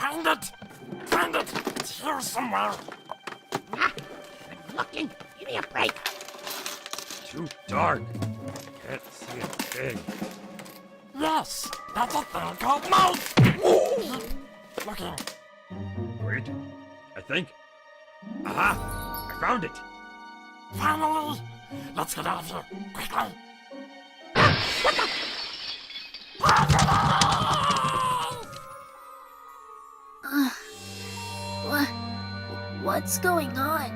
Find it! Find it! It's here somewhere! Ah, I'm looking. Give me a break. Too dark. Can't see a thing. Yes! That's a thing called mouse! Keep looking. Wait. I think. Aha! I found it. Finally! Let's get out of here, quickly! What's going on?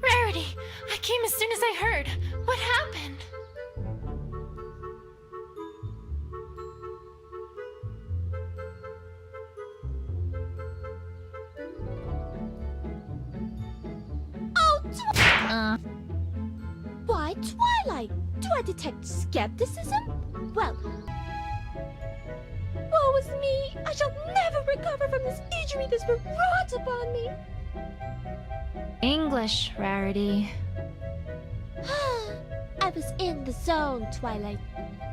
Rarity! I came as soon as I heard. What happened? Why, Twilight? Do I detect skepticism? Well, woe is me! I shall never recover from this injury that's been wrought upon me! English, Rarity. I was in the zone, Twilight.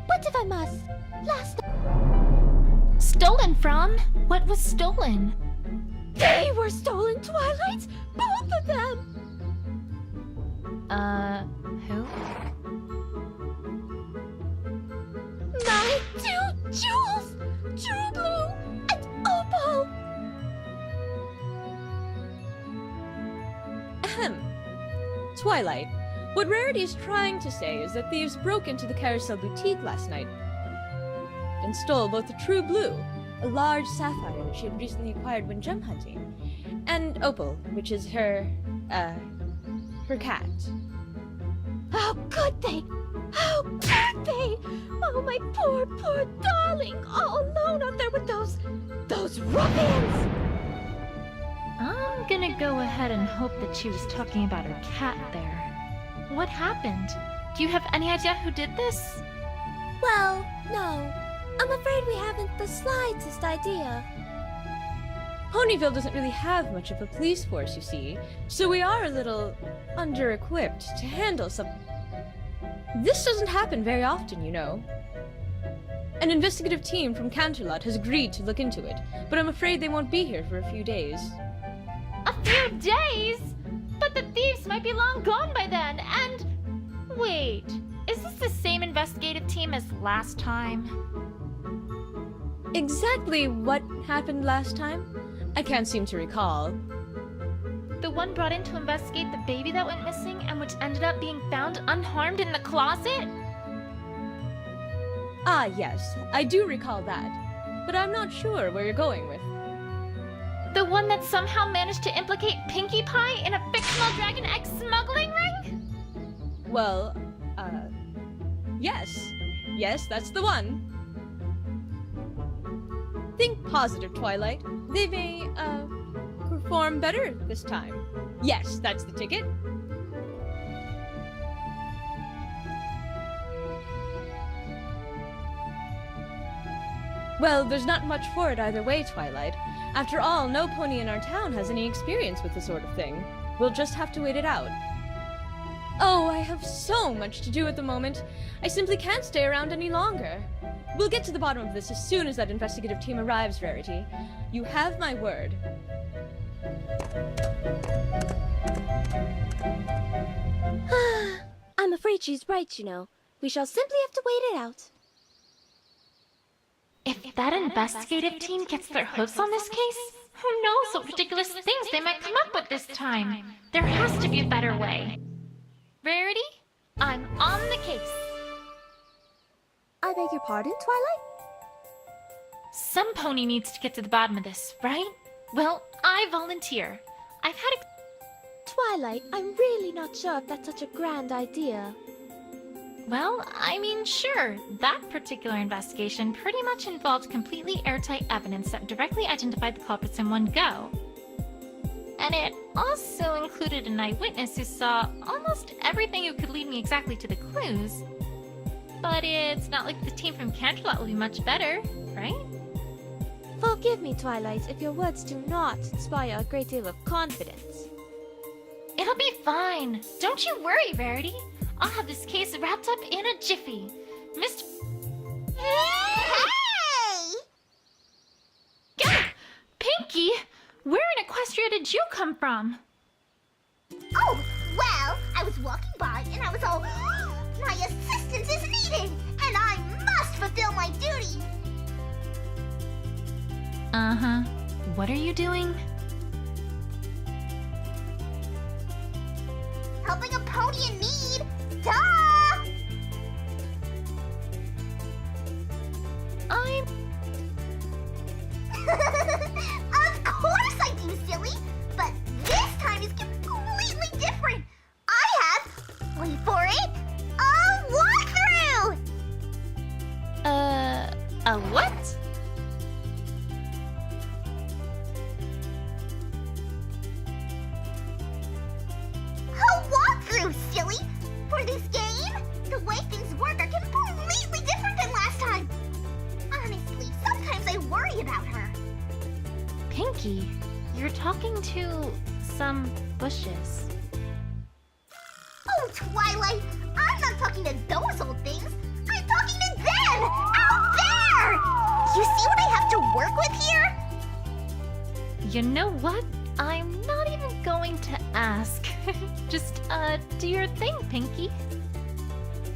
But if I must, last Stolen from? What was stolen? they were stolen, Twilight! Both of them! Who? My two jewels! True Blue and Opal! Ahem. Twilight, what Rarity is trying to say is that thieves broke into the Carousel Boutique last night and stole both the True Blue, a large sapphire that she had recently acquired when gem hunting, and Opal, which is her cat. How could they? How could they? Oh, my poor, poor darling, all alone out there with those ruffians! I'm gonna go ahead and hope that she was talking about her cat there. What happened? Do you have any idea who did this? Well, no. I'm afraid we haven't the slightest idea. Ponyville doesn't really have much of a police force, you see, so we are a little under-equipped to handle some... This doesn't happen very often, you know. An investigative team from Canterlot has agreed to look into it, but I'm afraid they won't be here for a few days. A few days? But the thieves might be long gone by then, and... Wait, is this the same investigative team as last time? Exactly what happened last time? I can't seem to recall. The one brought in to investigate the baby that went missing and which ended up being found unharmed in the closet? Ah, yes, I do recall that, but I'm not sure where you're going with. The one that somehow managed to implicate Pinkie Pie in a fictional dragon egg smuggling ring? Well, yes. Yes, that's the one. Think positive, Twilight. They may, perform better this time. Yes, that's the ticket. Well, there's not much for it either way, Twilight. After all, no pony in our town has any experience with this sort of thing. We'll just have to wait it out. Oh, I have so much to do at the moment. I simply can't stay around any longer. We'll get to the bottom of this as soon as that investigative team arrives, Rarity. You have my word. I'm afraid she's right, you know. We shall simply have to wait it out. If that investigative team gets their hooves on this case, who knows what ridiculous things they might come up with this time? There has to be a better way. Rarity, I'm on the case. I beg your pardon, Twilight? Some pony needs to get to the bottom of this, right? Well, I volunteer. I've had Twilight, I'm really not sure if that's such a grand idea. Well, I mean, sure. That particular investigation pretty much involved completely airtight evidence that directly identified the culprits in one go. And it also included an eyewitness who saw almost everything who could lead me exactly to the clues. But it's not like the team from Canterlot will be much better, right? Forgive me, Twilight, if your words do not inspire a great deal of confidence. It'll be fine. Don't you worry, Verity. I'll have this case wrapped up in a jiffy. Mr. Hey! Gah! Pinky! Where in Equestria did you come from? Oh, well, I was walking by and I was all, my assistance is needed, and I must fulfill my duty. Uh-huh. What are you doing? Helping a pony in need. Duh! I'm... Of course I do, silly. But this time is completely different. I have, wait for it, a walkthrough! A what? A walkthrough, silly! For this game, the way things work are completely different than last time. Honestly, sometimes I worry about her. Pinky, you're talking to some bushes. Oh, Twilight, I'm not talking to those old things. I'm talking to them! Out there! You see what I have to work with here? You know what? I'm not even going to ask. Just, do your thing, Pinky.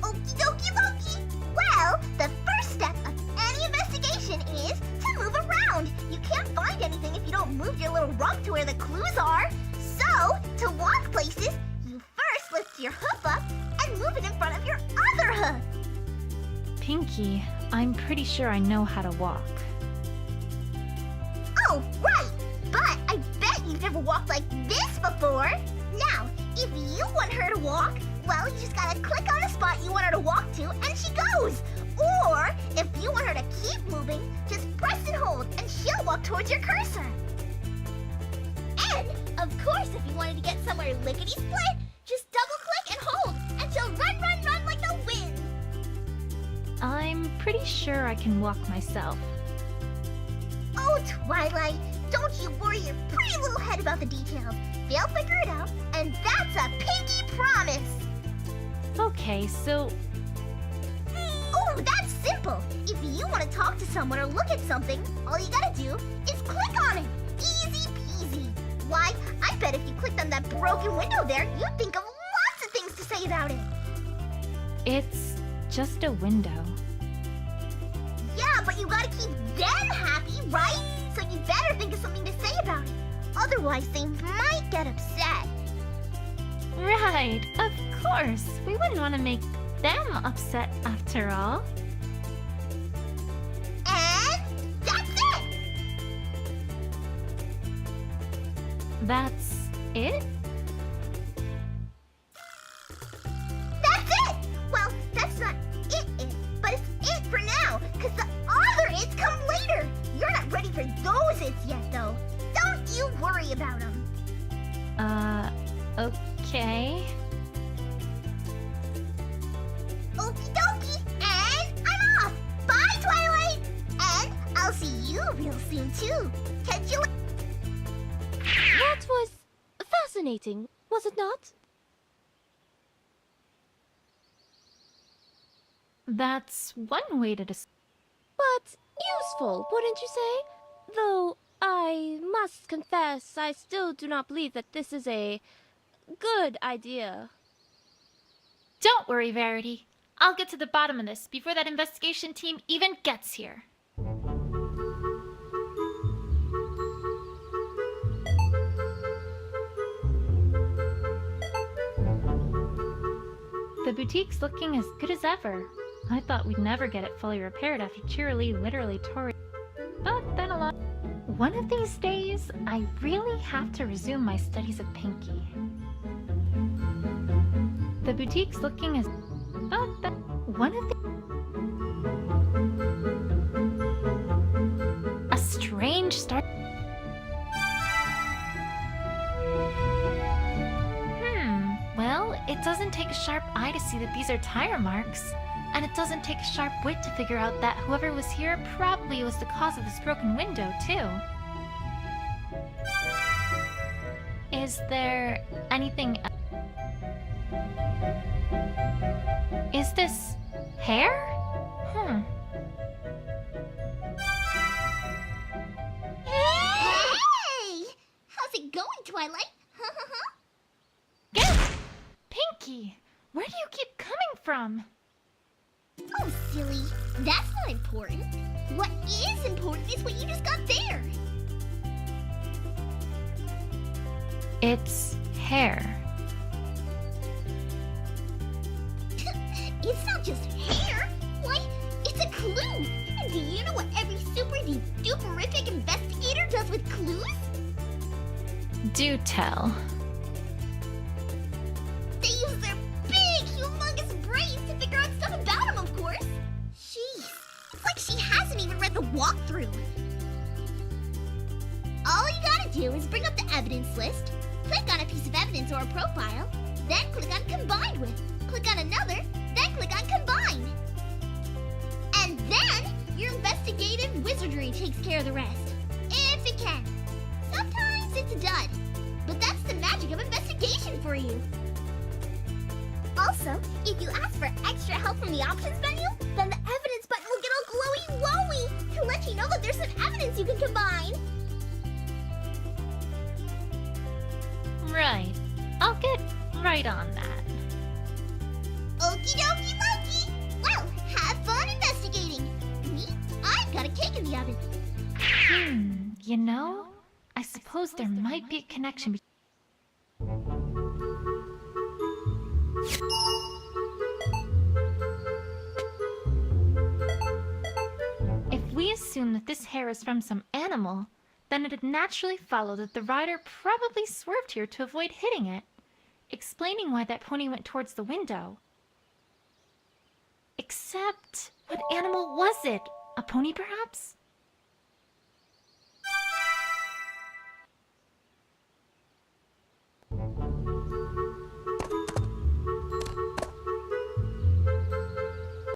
Okie dokie dokie. Well, the first step of any investigation is to move around. You can't find anything if you don't move your little rump to where the clues are. So, to walk places, you first lift your hoof up and move it in front of your other hoof. Pinky, I'm pretty sure I know how to walk. Oh, right! But I bet you've never walked like this before! Now, if you want her to walk, well, you just gotta click on a spot you want her to walk to, and she goes! Or, if you want her to keep moving, just press and hold, and she'll walk towards your cursor. And, of course, if you wanted to get somewhere lickety-split, just double-click and hold, and she'll run, run, run like the wind! I'm pretty sure I can walk myself. Oh, Twilight, don't you worry your pretty little head about the details. They'll figure it out, and that's a pinky promise. Okay, so... Oh, that's simple. If you want to talk to someone or look at something, all you gotta do is click on it. Easy peasy. Why, I bet if you clicked on that broken window there, you'd think of lots of things to say about it. It's just a window. Yeah, but you gotta keep them happy, right? So you better think of something to say about it. Otherwise, they might get upset. Right, of course. We wouldn't want to make them upset after all. And that's it! That's it? That's it! Well, that's not it, but it's it for now, because the other its come later. You're not ready for those its yet, though. Don't you worry about them. Okay. Okie dokie, and I'm off. Bye, Twilight. And I'll see you real soon, too. Catch you later. That was fascinating, was it not? That's one way to describe. But useful, wouldn't you say? Though I must confess, I still do not believe that this is a good idea. Don't worry, Verity. I'll get to the bottom of this before that investigation team even gets here. The boutique's looking as good as ever. I thought we'd never get it fully repaired after Cheerilee literally tore it. But then along... One of these days, I really have to resume my studies of Pinky. The boutique's looking as... But then... One of the... A strange start... Well, it doesn't take a sharp eye to see that these are tire marks. And it doesn't take a sharp wit to figure out that whoever was here probably was the cause of this broken window, too. Is there anything... Is this... hair? Hey! How's it going, Twilight? Get Pinky! Where do you keep coming from? Oh, silly. That's not important. What is important is what you just got there. It's hair. It's not just hair. Why, it's a clue. And do you know what every super-duperific investigator does with clues? Do tell. They use their big, humongous brains to figure out stuff about him, of course. Jeez, it's like she hasn't even read the walkthrough. All you gotta do is bring up the evidence list, click on a piece of evidence or a profile, then click on Combined With, click on another, then click on Combine. And then your investigative wizardry takes care of the rest. If it can. Sometimes it's a dud, but that's the magic of investigation for you. Also, if you ask for extra help from the options menu, then the evidence button will get all glowy-wowy to let you know that there's some evidence you can combine. Right. I'll get right on that. Okie dokie Loki! Well, have fun investigating. Me? I've got a cake in the oven. You know, I suppose there might be a connection between... If we assume that this hair is from some animal, then it'd naturally follow that the rider probably swerved here to avoid hitting it, explaining why that pony went towards the window. Except, what animal was it? A pony, perhaps?